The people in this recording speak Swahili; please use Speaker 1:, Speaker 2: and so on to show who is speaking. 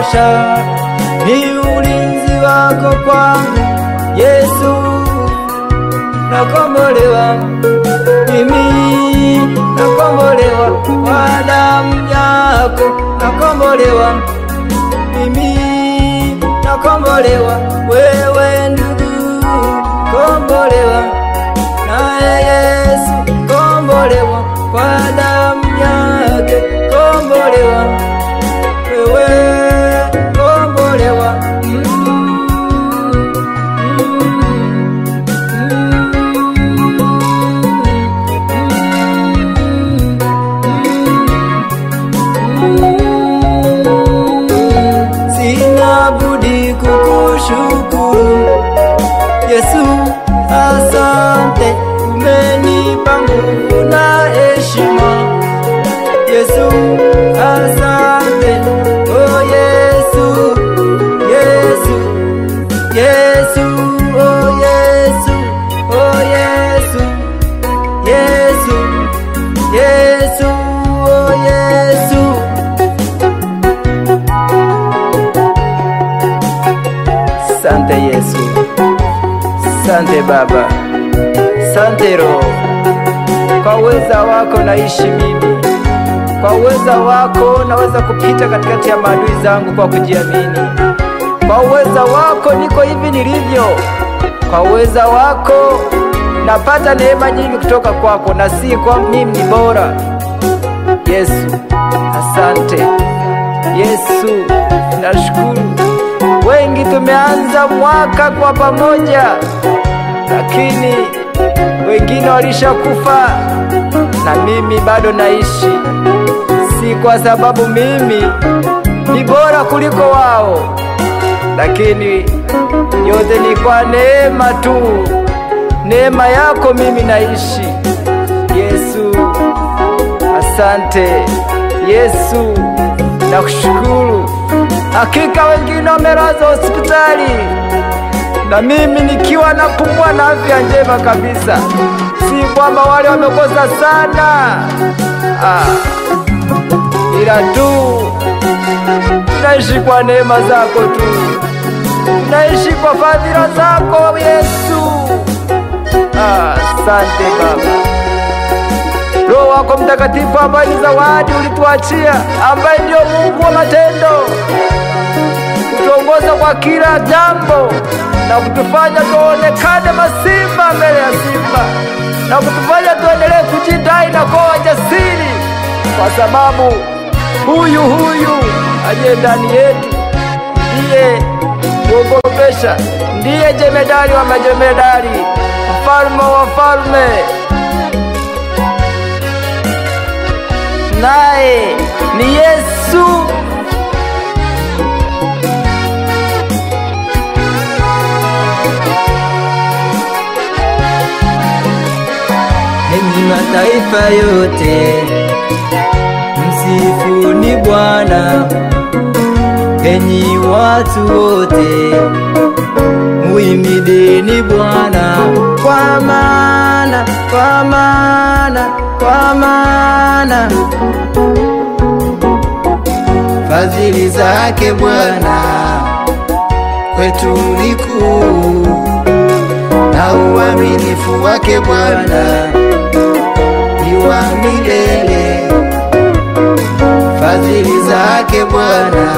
Speaker 1: unatosha, ni ulinzi wako kwangu Yesu. Nakombolewa, mimi nakombolewa kwa damu yako. Nakombolewa, mimi nakombolewa, wewe ndugu kombolewa naye Yesu. Kombolewa kwa damu yake, kombolewa wewe, kombolewa. Sina budi kukushukuru Yesu, asante, umenipa nguvu na heshima. Yesu, asante, oh Yesu, Yesu, Yesu, oh Yesu, oh Yesu, Yesu, Yesu, oh Yesu. Sante Yesu, sante Baba, sante Roho. Kwa uweza wako naishi mimi, kwa uweza wako naweza kupita katikati ya maadui zangu kwa kujiamini. Kwa uweza wako niko hivi nilivyo, kwa uweza wako napata neema nyingi kutoka kwako, na si kwa mimi ni bora. Yesu, asante. Yesu, nashukuru. Wengi tumeanza mwaka kwa pamoja, lakini wengine walishakufa na mimi bado naishi. Si kwa sababu mimi ni bora kuliko wao, lakini yote ni kwa neema tu. Neema yako mimi naishi. Yesu, asante. Yesu, nakushukuru. Hakika wengine wamelazwa hospitali, na mimi nikiwa napumua na afya njema kabisa. Si kwamba wale wamekosa sana, ila tu naishi kwa neema zako tu, naishi kwa fadhila zako Yesu. Asante Baba. Roho wako Mtakatifu ambaye ni zawadi ulituachia, ambaye ndio Mungu wa matendo, kutuongoza kwa kila jambo na kutufanya tuonekane masimba mbele ya simba, na kutufanya tuendelee kujidai na kuwa wajasiri, kwa sababu huyu aliye ndani yetu ndiye kuogopesha, ndiye jemedari wa majemedari, mfalme wa falme, naye ni Yesu. Enyi mataifa yote, msifuni Bwana. Enyi watu wote, muhimidini Bwana, kwa maana fadhili zake Bwana kwetu ni kuu, na uaminifu wake Bwana ni wa milele. Fadhili zake Bwana